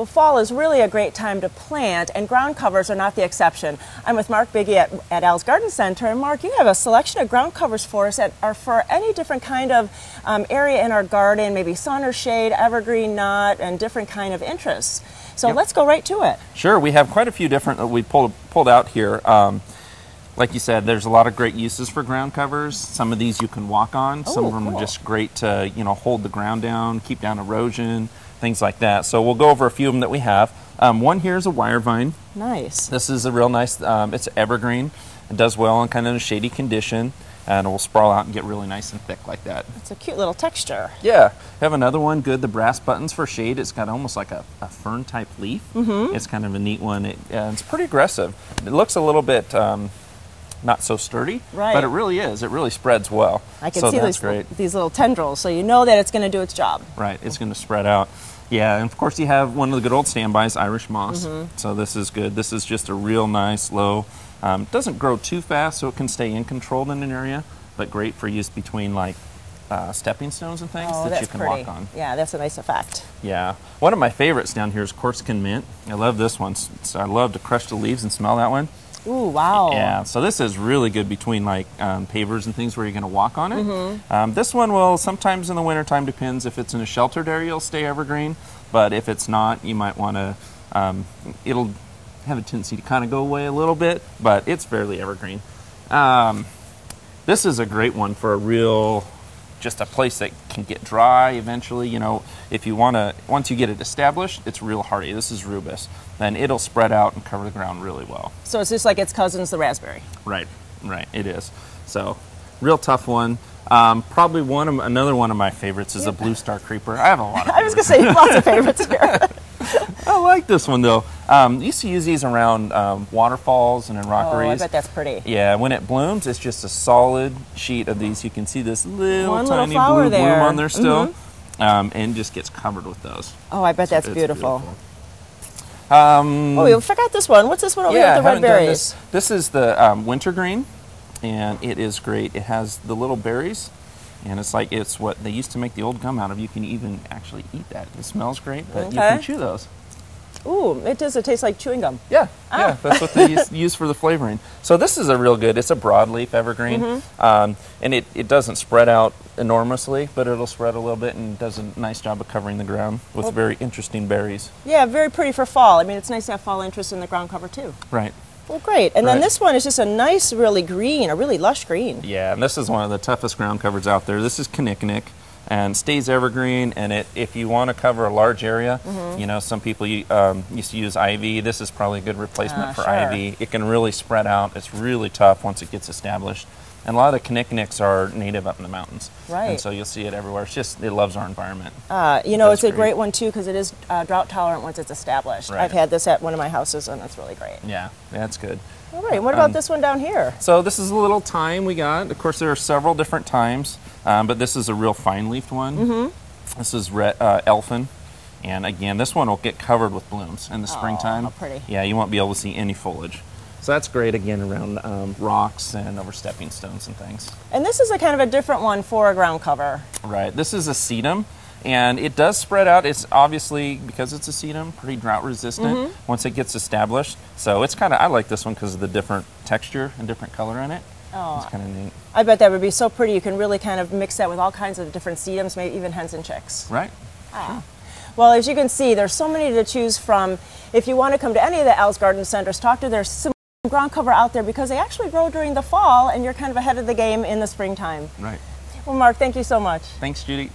Well, fall is really a great time to plant, and ground covers are not the exception. I'm with Mark Biggie at Al's Garden Center, and Mark, you have a selection of ground covers for us that are for any different kind of area in our garden, maybe sun or shade, evergreen, nut, and different kind of interests. So let's go right to it. Sure, we have quite a few different that we pulled out here. Like you said, there's a lot of great uses for ground covers. Some of these you can walk on. Some of them are just great to, hold the ground down, keep down erosion, things like that. So we'll go over a few of them that we have. One here is a wire vine. Nice. This is a real nice, it's evergreen. It does well in kind of a shady condition, and it will sprawl out and get really nice and thick like that. It's a cute little texture. Yeah. We have another one, good, the brass buttons for shade. It's got almost like a fern type leaf. It's kind of a neat one. It's pretty aggressive. It looks a little bit not so sturdy, but it really is. It really spreads well. I can see these little tendrils, so you know that it's going to do its job. Right, it's going to spread out. Yeah, and of course you have one of the good old standbys, Irish moss. So this is good. This is just a real nice, low, doesn't grow too fast, so it can stay in controlled in an area, but great for use between like stepping stones and things that you can walk on. Yeah, that's a nice effect. Yeah. One of my favorites down here is Corsican mint. I love this one. So I love to crush the leaves and smell that one. Ooh, wow. Yeah, so this is really good between like pavers and things where you're going to walk on it. This one will sometimes in the wintertime, depends if it's in a sheltered area, it'll stay evergreen. But if it's not, you might want to, it'll have a tendency to kind of go away a little bit, but it's fairly evergreen. This is a great one for a real, just a place that can get dry eventually. If you want to, once you get it established, it's real hardy. This is rubus. Then it'll spread out and cover the ground really well. So it's just like its cousins, the raspberry. Right, it is. So, real tough one. Probably another one of my favorites is a blue star creeper. I have a lot of favorites. I was going to say, lots of favorites here. I like this one though. Used to use these around waterfalls and in rockeries. Oh, I bet that's pretty. Yeah, when it blooms, it's just a solid sheet of these. You can see this little tiny blue bloom on there still, and just gets covered with those. Oh, I bet that's beautiful. Oh, we forgot this one. What's this one over here with the red berries? This is the wintergreen, and it is great. It has the little berries, and it's what they used to make the old gum out of. You can even actually eat that. It smells great, but you can chew those. Ooh, it does. It tastes like chewing gum. Yeah, yeah, that's what they use for the flavoring. So this is a real good. It's a broadleaf evergreen, and it doesn't spread out enormously, but it'll spread a little bit and does a nice job of covering the ground with very interesting berries. Yeah, very pretty for fall. I mean, it's nice to have fall interest in the ground cover too. Right. Well, great. And then this one is just a nice, really green, a really lush green. Yeah, and this is one of the toughest ground covers out there. This is kinnikinnick. And stays evergreen, and if you want to cover a large area, some people used to use ivy. This is probably a good replacement for ivy. It can really spread out. It's really tough once it gets established. And a lot of the kinnikinnicks are native up in the mountains. Right. And so you'll see it everywhere. It loves our environment. It's a great one too because it is drought tolerant once it's established. Right. I've had this at one of my houses, and it's really great. Yeah, that's good. All right, what about this one down here? So this is a little thyme we got. Of course, there are several different thymes, but this is a real fine-leafed one. This is elfin, and again, this one will get covered with blooms in the springtime. How pretty. Yeah, you won't be able to see any foliage. So that's great, again, around rocks and over stepping stones and things. And this is a kind of a different one for a ground cover. Right, this is a sedum. And it does spread out. It's obviously, because it's a sedum, pretty drought resistant once it gets established. So it's I like this one because of the different texture and different color in it. Oh, it's kind of neat. I bet that would be so pretty. You can really kind of mix that with all kinds of different sedums, maybe even hens and chicks. Right. Sure. Well, as you can see, there's so many to choose from. If you want to come to any of the Al's Garden Centers, talk to their ground cover out there because they actually grow during the fall, and you're kind of ahead of the game in the springtime. Right. Well, Mark, thank you so much. Thanks, Judy.